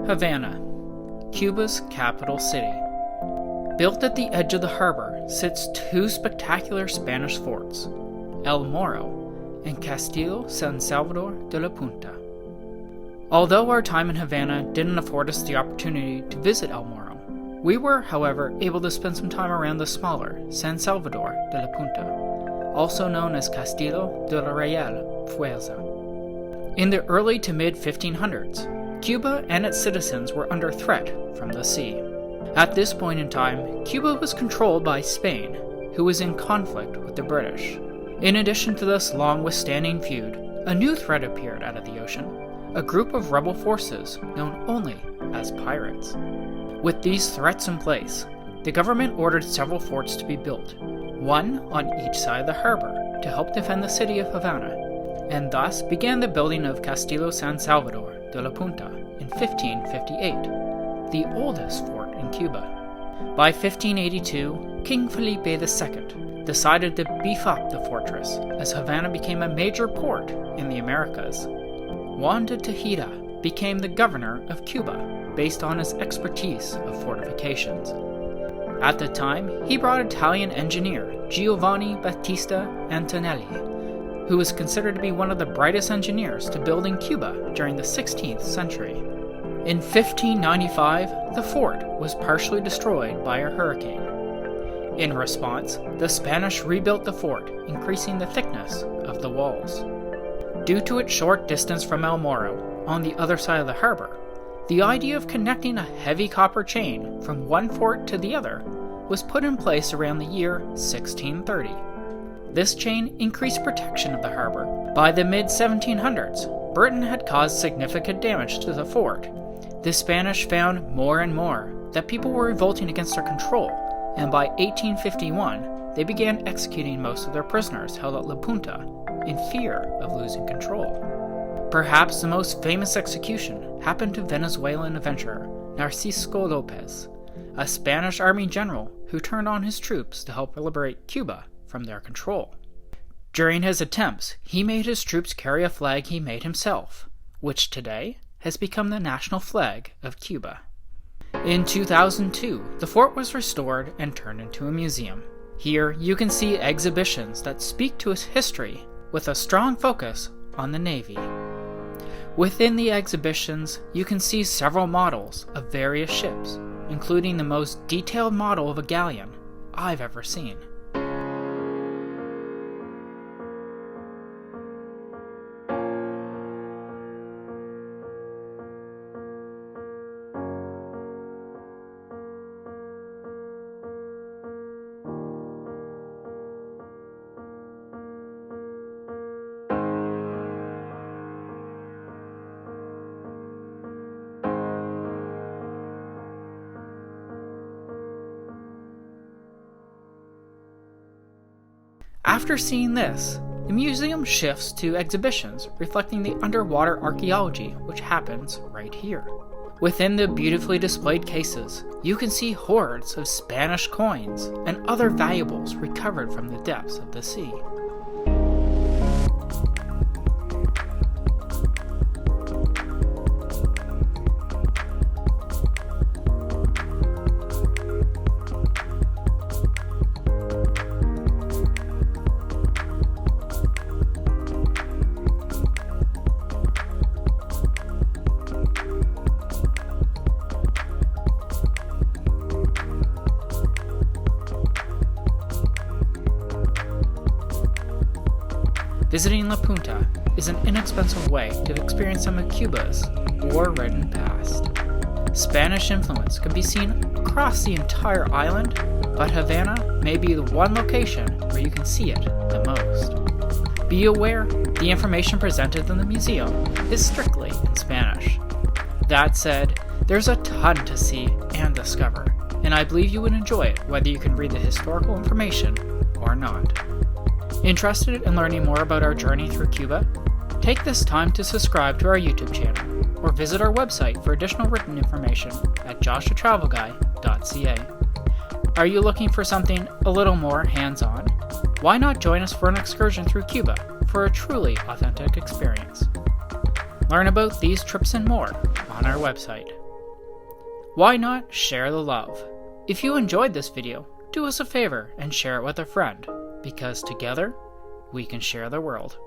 Havana, Cuba's capital city. Built at the edge of the harbor sits two spectacular Spanish forts, El Morro and Castillo San Salvador de la Punta. Although our time in Havana didn't afford us the opportunity to visit El Morro, we were, however, able to spend some time around the smaller San Salvador de la Punta, also known as Castillo de la Real Fuerza. In the early to mid-1500s, Cuba and its citizens were under threat from the sea. At this point in time, Cuba was controlled by Spain, who was in conflict with the British. In addition to this long-withstanding feud, a new threat appeared out of the ocean, a group of rebel forces known only as pirates. With these threats in place, the government ordered several forts to be built, one on each side of the harbor, to help defend the city of Havana, and thus began the building of Castillo San Salvador de la Punta in 1558, the oldest fort in Cuba. By 1582, King Felipe II decided to beef up the fortress as Havana became a major port in the Americas. Juan de Tejeda became the governor of Cuba based on his expertise of fortifications. At the time, he brought Italian engineer Giovanni Bautista Antonelli, who was considered to be one of the brightest engineers to build in Cuba during the 16th century. In 1595, the fort was partially destroyed by a hurricane. In response, the Spanish rebuilt the fort, increasing the thickness of the walls. Due to its short distance from El Morro, on the other side of the harbor, the idea of connecting a heavy copper chain from one fort to the other was put in place around the year 1630. This chain increased protection of the harbor. By the mid-1700s, Britain had caused significant damage to the fort. The Spanish found more and more that people were revolting against their control, and by 1851, they began executing most of their prisoners held at La Punta in fear of losing control. Perhaps the most famous execution happened to Venezuelan adventurer Narciso Lopez, a Spanish army general who turned on his troops to help liberate Cuba from their control. During his attempts, he made his troops carry a flag he made himself, which today has become the national flag of Cuba. In 2002, the fort was restored and turned into a museum. Here you can see exhibitions that speak to its history with a strong focus on the Navy. Within the exhibitions, you can see several models of various ships, including the most detailed model of a galleon I've ever seen. After seeing this, the museum shifts to exhibitions reflecting the underwater archaeology which happens right here. Within the beautifully displayed cases, you can see hordes of Spanish coins and other valuables recovered from the depths of the sea. Visiting La Punta is an inexpensive way to experience some of Cuba's war-ridden past. Spanish influence can be seen across the entire island, but Havana may be the one location where you can see it the most. Be aware, the information presented in the museum is strictly in Spanish. That said, there's a ton to see and discover, and I believe you would enjoy it whether you can read the historical information or not. Interested in learning more about our journey through Cuba? Take this time to subscribe to our YouTube channel, or visit our website for additional written information at joshuatravelguy.ca. Are you looking for something a little more hands-on? Why not join us for an excursion through Cuba for a truly authentic experience? Learn about these trips and more on our website. why not share the love? If you enjoyed this video, do us a favor and share it with a friend, because together we can share the world.